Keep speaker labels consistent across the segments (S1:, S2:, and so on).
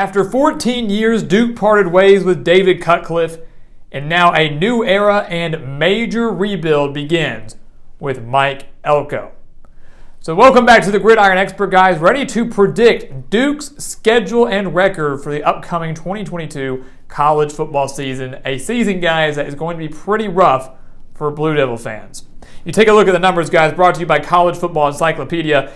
S1: After 14 years, Duke parted ways with David Cutcliffe, and now a new era and major rebuild begins with Mike Elko. So welcome back to the Gridiron Expert, guys, ready to predict Duke's schedule and record for the upcoming 2022 college football season. A season, guys, that is going to be pretty rough for Blue Devil fans. You take a look at the numbers, guys, brought to you by College Football Encyclopedia.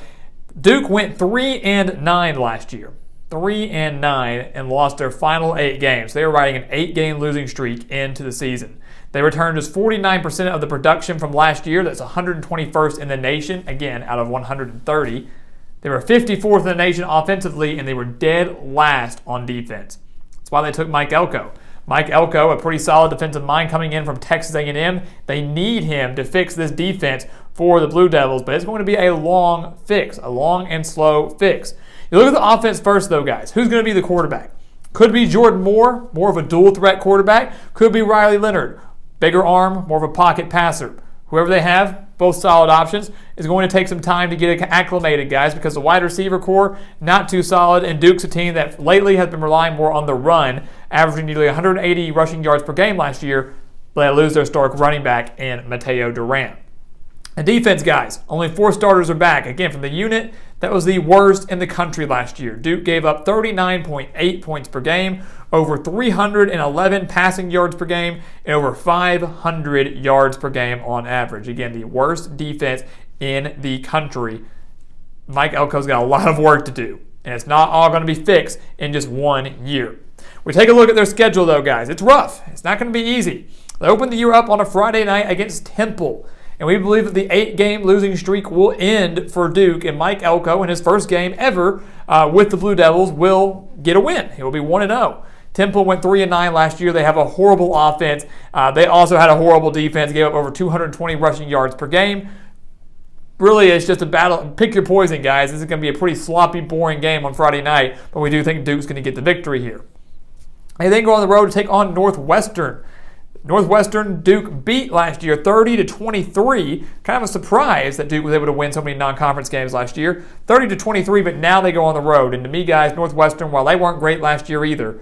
S1: Duke went 3-9 last year. 3-9 and lost their final 8 games. They were riding an 8-game losing streak into the season. They returned just 49% of the production from last year. That's 121st in the nation, again, out of 130. They were 54th in the nation offensively, and they were dead last on defense. That's why they took Mike Elko. Mike Elko, a pretty solid defensive mind coming in from Texas A&M. They need him to fix this defense for the Blue Devils, but it's going to be a long fix, a long and slow fix. You look at the offense first, though, guys. Who's going to be the quarterback? Could be Jordan Moore, more of a dual-threat quarterback. Could be Riley Leonard, bigger arm, more of a pocket passer. Whoever they have, both solid options, is going to take some time to get acclimated, guys, because the wide receiver core, not too solid, and Duke's a team that lately has been relying more on the run, averaging nearly 180 rushing yards per game last year, but they lose their historic running back in Mateo Durant. And defense, guys, only 4 starters are back, again, from the unit that was the worst in the country last year. Duke gave up 39.8 points per game, over 311 passing yards per game, and over 500 yards per game on average. Again, the worst defense in the country. Mike Elko's got a lot of work to do, and it's not all going to be fixed in just 1 year. We take a look at their schedule, though, guys. It's rough. It's not going to be easy. They open the year up on a Friday night against Temple. And we believe that the 8-game losing streak will end for Duke, and Mike Elko, in his first game ever with the Blue Devils, will get a win. He will be 1-0. Temple went 3-9 last year. They have a horrible offense. They also had a horrible defense, gave up over 220 rushing yards per game. Really, it's just a battle. Pick your poison, guys. This is going to be a pretty sloppy, boring game on Friday night, but we do think Duke's going to get the victory here. They then go on the road to take on Northwestern. Northwestern, Duke beat last year 30-23. Kind of a surprise that Duke was able to win so many non-conference games last year. 30-23, but now they go on the road. And to me, guys, Northwestern, while they weren't great last year either,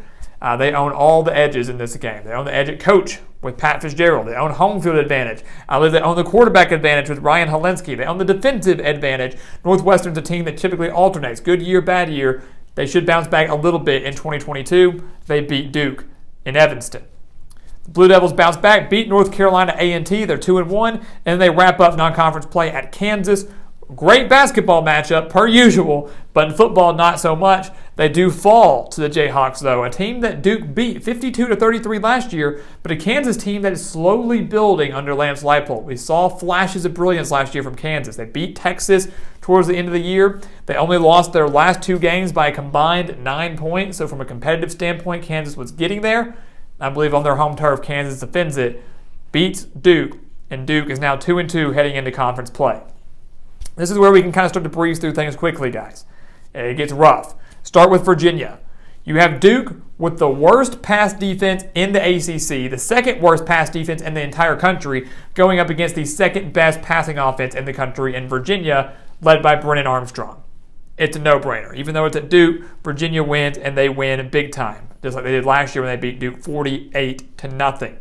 S1: they own all the edges in this game. They own the edge at coach with Pat Fitzgerald. They own home field advantage. I believe they own the quarterback advantage with Ryan Helensky. They own the defensive advantage. Northwestern's a team that typically alternates. Good year, bad year. They should bounce back a little bit in 2022. They beat Duke in Evanston. The Blue Devils bounce back, beat North Carolina A&T. They're 2-1, and they wrap up non-conference play at Kansas. Great basketball matchup, per usual, but in football, not so much. They do fall to the Jayhawks, though, a team that Duke beat 52-33 last year, but a Kansas team that is slowly building under Lance Leipold. We saw flashes of brilliance last year from Kansas. They beat Texas towards the end of the year. They only lost their last 2 games by a combined 9 points, so from a competitive standpoint, Kansas was getting there. I believe on their home turf, Kansas defends it, beats Duke, and Duke is now 2-2 heading into conference play. This is where we can kind of start to breeze through things quickly, guys. It gets rough. Start with Virginia. You have Duke with the worst pass defense in the ACC, the second worst pass defense in the entire country, going up against the second best passing offense in the country in Virginia, led by Brennan Armstrong. It's a no-brainer. Even though it's at Duke, Virginia wins, and they win big time, just like they did last year when they beat Duke 48-0.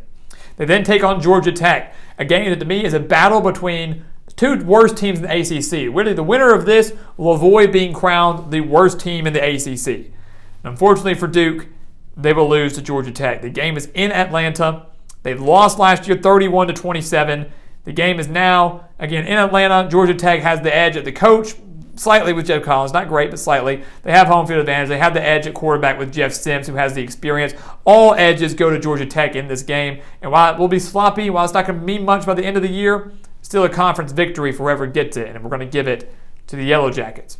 S1: They then take on Georgia Tech, a game that to me is a battle between the 2 worst teams in the ACC. Really, the winner of this will avoid being crowned the worst team in the ACC. And unfortunately for Duke, they will lose to Georgia Tech. The game is in Atlanta. They lost last year 31-27. The game is now, again, in Atlanta. Georgia Tech has the edge at the coach, slightly with Jeff Collins, not great, but slightly. They have home field advantage. They have the edge at quarterback with Jeff Sims, who has the experience. All edges go to Georgia Tech in this game. And while it will be sloppy, while it's not going to mean much by the end of the year, still a conference victory for whoever gets it, and we're going to give it to the Yellow Jackets.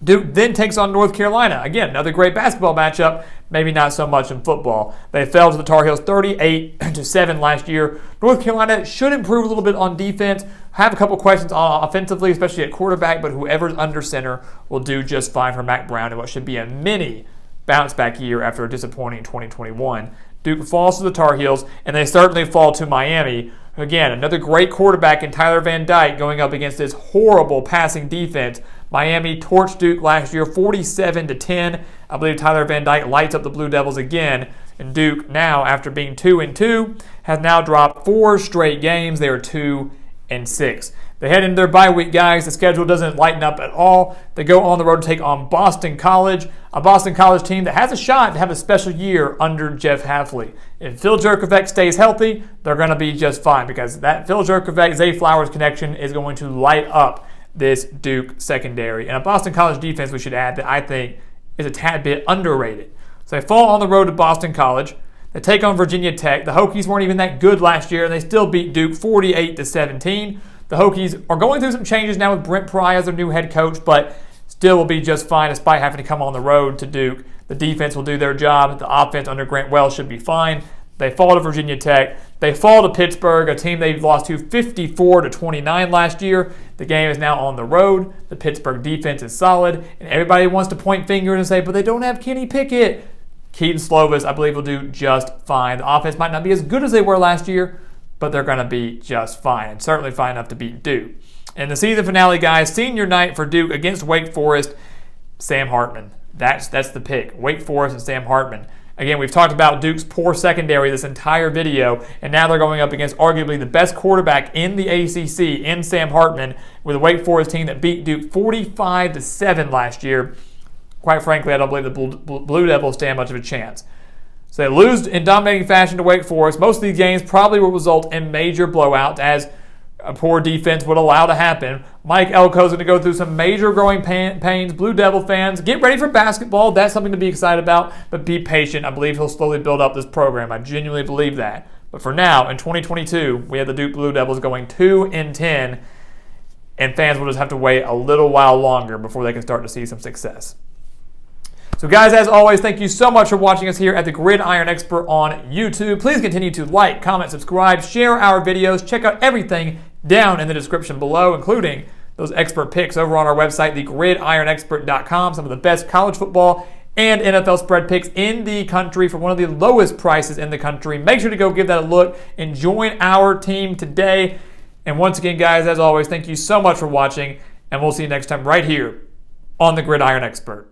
S1: Duke then takes on North Carolina. Again, another great basketball matchup, maybe not so much in football. They fell to the Tar Heels 38-7 last year. North Carolina should improve a little bit on defense. Have a couple questions offensively, especially at quarterback, but whoever's under center will do just fine for Mac Brown in what should be a mini bounce-back year after a disappointing 2021. Duke falls to the Tar Heels, and they certainly fall to Miami. Again, another great quarterback in Tyler Van Dyke going up against this horrible passing defense Miami torched Duke last year 47-10. I believe Tyler Van Dyke lights up the Blue Devils again. And Duke now, after being 2-2, has now dropped 4 straight games. They are 2-6. They head into their bye week, guys. The schedule doesn't lighten up at all. They go on the road to take on Boston College, a Boston College team that has a shot to have a special year under Jeff Hafley. If Phil Jurkovec stays healthy, they're going to be just fine because that Phil Jurkovec-Zay Flowers connection is going to light up this Duke secondary. And a Boston College defense, we should add, that I think is a tad bit underrated. So they fall on the road to Boston College. They take on Virginia Tech. The Hokies weren't even that good last year, and they still beat Duke 48-17. The Hokies are going through some changes now with Brent Pry as their new head coach, but still will be just fine despite having to come on the road to Duke. The defense will do their job. The offense under Grant Wells should be fine. They fall to Virginia Tech. They fall to Pittsburgh, a team they've lost to 54-29 last year. The game is now on the road. The Pittsburgh defense is solid, and everybody wants to point fingers and say, but they don't have Kenny Pickett. Keaton Slovis, I believe, will do just fine. The offense might not be as good as they were last year, but they're going to be just fine, and certainly fine enough to beat Duke. And the season finale, guys, senior night for Duke against Wake Forest, Sam Hartman. That's the pick, Wake Forest and Sam Hartman. Again, we've talked about Duke's poor secondary this entire video, and now they're going up against arguably the best quarterback in the ACC in Sam Hartman with a Wake Forest team that beat Duke 45-7 last year. Quite frankly, I don't believe the Blue Devils stand much of a chance. So they lose in dominating fashion to Wake Forest. Most of these games probably will result in major blowouts, as a poor defense would allow to happen. Mike Elko is going to go through some major growing pains. Blue Devil fans, get ready for basketball. That's something to be excited about, but be patient. I believe he'll slowly build up this program. I genuinely believe that. But for now, in 2022, we have the Duke Blue Devils going 2-10, and fans will just have to wait a little while longer before they can start to see some success. So guys, as always, thank you so much for watching us here at the Gridiron Expert on YouTube. Please continue to like, comment, subscribe, share our videos. Check out everything down in the description below, including those expert picks over on our website, thegridironexpert.com. Some of the best college football and NFL spread picks in the country for one of the lowest prices in the country. Make sure to go give that a look and join our team today. And once again, guys, as always, thank you so much for watching, and we'll see you next time right here on the Gridiron Expert.